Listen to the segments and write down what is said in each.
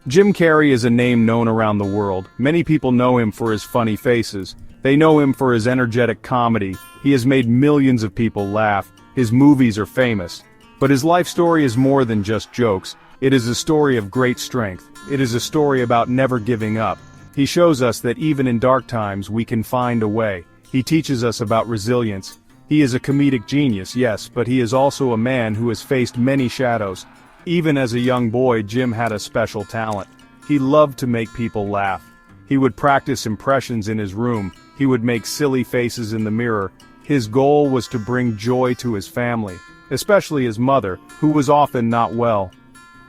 Jim Carrey is a name known around the world. Many people know him for his funny faces. They know him for his energetic comedy. He has made millions of people laugh. His movies are famous. But his life story is more than just jokes. It is a story of great strength. It is a story about never giving up. He shows us that even in dark times we can find a way. He teaches us about resilience. He is a comedic genius, yes, but he is also a man who has faced many shadows. Even as a young boy, Jim had a special talent. He loved to make people laugh. He would practice impressions in his room. He would make silly faces in the mirror. His goal was to bring joy to his family, especially his mother, who was often not well.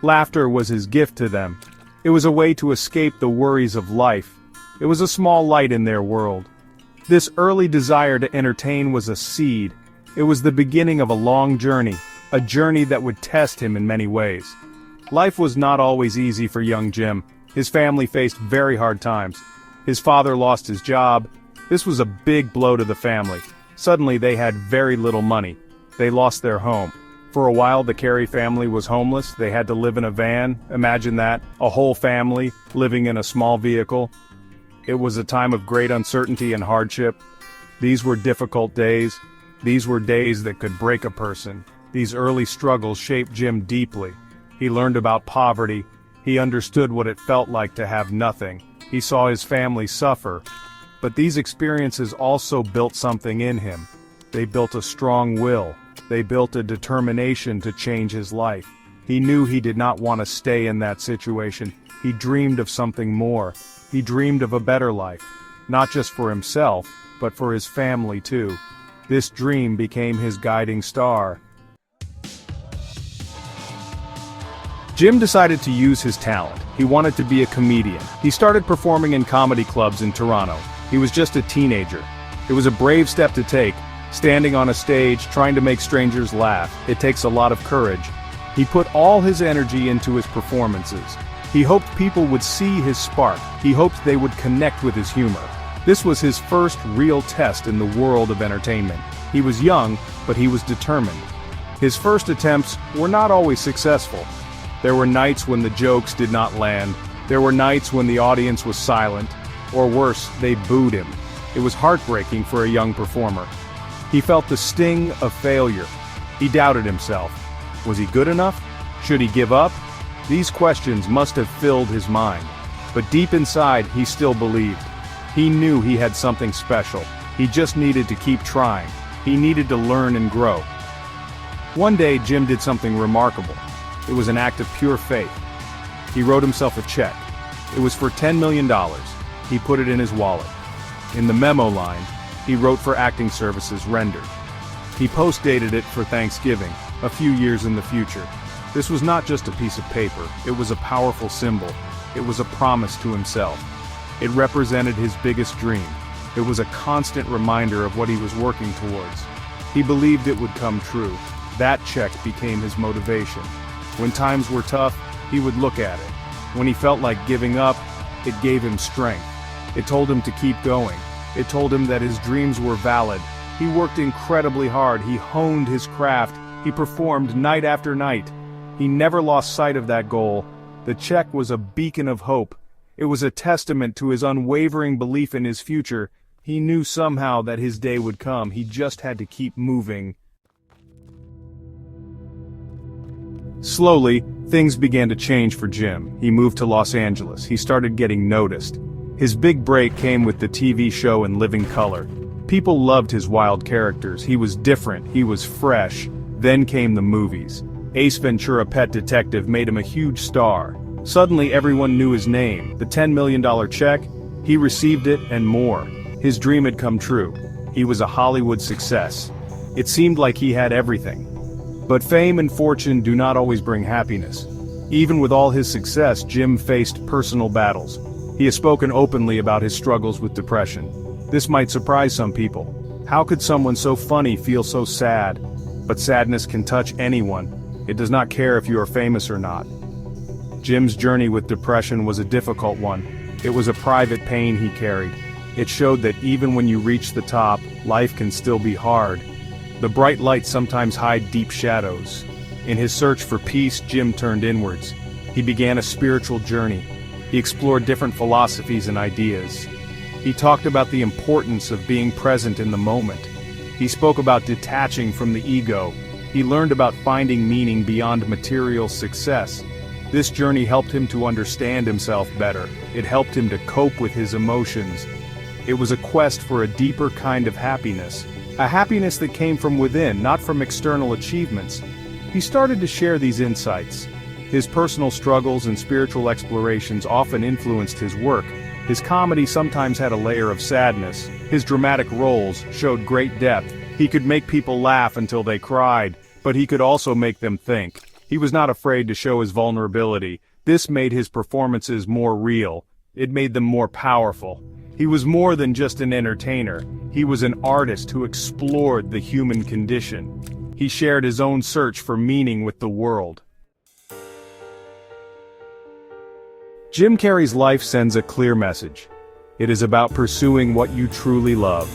Laughter was his gift to them. It was a way to escape the worries of life. It was a small light in their world. This early desire to entertain was a seed. It was the beginning of a long journey, a journey that would test him in many ways. Life was not always easy for young Jim. His family faced very hard times. His father lost his job. This was a big blow to the family. Suddenly they had very little money. They lost their home. For a while the Carrey family was homeless. They had to live in a van. Imagine that, a whole family living in a small vehicle. It was a time of great uncertainty and hardship. These were difficult days. These were days that could break a person. These early struggles shaped Jim deeply. He learned about poverty. He understood what it felt like to have nothing. He saw his family suffer. But these experiences also built something in him. They built a strong will. They built a determination to change his life. He knew he did not want to stay in that situation. He dreamed of something more. He dreamed of a better life. Not just for himself, but for his family too. This dream became his guiding star. Jim decided to use his talent. He wanted to be a comedian. He started performing in comedy clubs in Toronto. He was just a teenager. It was a brave step to take, standing on a stage trying to make strangers laugh. It takes a lot of courage. He put all his energy into his performances. He hoped people would see his spark. He hoped they would connect with his humor. This was his first real test in the world of entertainment. He was young, but he was determined. His first attempts were not always successful. There were nights when the jokes did not land. There were nights when the audience was silent. Or worse, they booed him. It was heartbreaking for a young performer. He felt the sting of failure. He doubted himself. Was he good enough? Should he give up? These questions must have filled his mind. But deep inside, he still believed. He knew he had something special. He just needed to keep trying. He needed to learn and grow. One day, Jim did something remarkable. It was an act of pure faith. He wrote himself a check. It was for $10 million. He put it in his wallet. In the memo line, he wrote for acting services rendered. He post-dated it for Thanksgiving, a few years in the future. This was not just a piece of paper, it was a powerful symbol. It was a promise to himself. It represented his biggest dream. It was a constant reminder of what he was working towards. He believed it would come true. That check became his motivation. When times were tough, he would look at it. When he felt like giving up, it gave him strength. It told him to keep going. It told him that his dreams were valid. He worked incredibly hard. He honed his craft. He performed night after night. He never lost sight of that goal. The check was a beacon of hope. It was a testament to his unwavering belief in his future. He knew somehow that his day would come. He just had to keep moving. Slowly, things began to change for Jim. He moved to Los Angeles. He started getting noticed. His big break came with the TV show In Living Color. People loved his wild characters. He was different. He was fresh. Then came the movies. Ace Ventura: Pet Detective made him a huge star. Suddenly everyone knew his name. The $10 million check, he received it and more. His dream had come true. He was a Hollywood success. It seemed like he had everything. But fame and fortune do not always bring happiness. Even with all his success, Jim faced personal battles. He has spoken openly about his struggles with depression. This might surprise some people. How could someone so funny feel so sad? But sadness can touch anyone. It does not care if you are famous or not. Jim's journey with depression was a difficult one. It was a private pain he carried. It showed that even when you reach the top, life can still be hard. The bright lights sometimes hide deep shadows. In his search for peace, Jim turned inwards. He began a spiritual journey. He explored different philosophies and ideas. He talked about the importance of being present in the moment. He spoke about detaching from the ego. He learned about finding meaning beyond material success. This journey helped him to understand himself better. It helped him to cope with his emotions. It was a quest for a deeper kind of happiness. A happiness that came from within, not from external achievements. He started to share these insights. His personal struggles and spiritual explorations often influenced his work. His comedy sometimes had a layer of sadness. His dramatic roles showed great depth. He could make people laugh until they cried, but he could also make them think. He was not afraid to show his vulnerability. This made his performances more real. It made them more powerful. He was more than just an entertainer. He was an artist who explored the human condition. He shared his own search for meaning with the world. Jim Carrey's life sends a clear message. It is about pursuing what you truly love.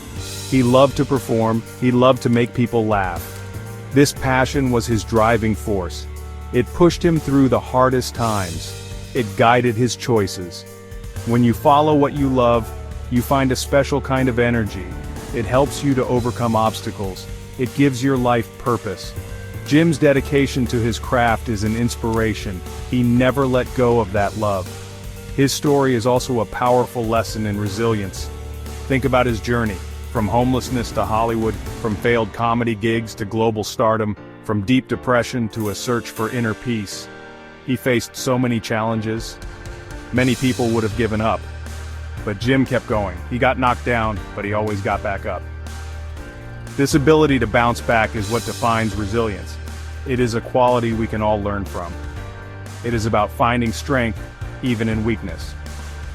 He loved to perform, he loved to make people laugh. This passion was his driving force. It pushed him through the hardest times. It guided his choices. When you follow what you love, you find a special kind of energy. It helps you to overcome obstacles. It gives your life purpose. Jim's dedication to his craft is an inspiration. He never let go of that love. His story is also a powerful lesson in resilience. Think about his journey, from homelessness to Hollywood, from failed comedy gigs to global stardom, from deep depression to a search for inner peace. He faced so many challenges. Many people would have given up. But Jim kept going. He got knocked down, but he always got back up. This ability to bounce back is what defines resilience. It is a quality we can all learn from. It is about finding strength, even in weakness.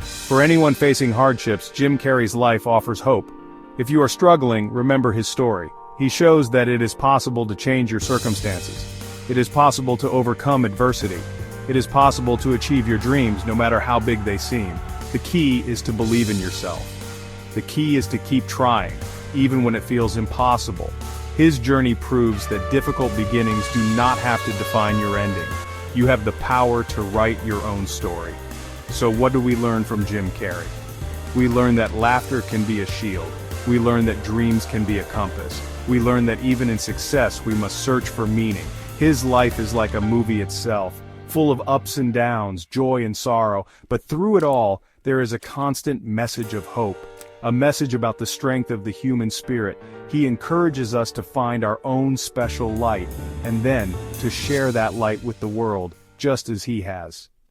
For anyone facing hardships, Jim Carrey's life offers hope. If you are struggling, remember his story. He shows that it is possible to change your circumstances. It is possible to overcome adversity. It is possible to achieve your dreams, no matter how big they seem. The key is to believe in yourself. The key is to keep trying, even when it feels impossible. His journey proves that difficult beginnings do not have to define your ending. You have the power to write your own story. So what do we learn from Jim Carrey? We learn that laughter can be a shield. We learn that dreams can be a compass. We learn that even in success we must search for meaning. His life is like a movie itself, full of ups and downs, joy and sorrow, but through it all, there is a constant message of hope, a message about the strength of the human spirit. He encourages us to find our own special light, and then to share that light with the world, just as he has.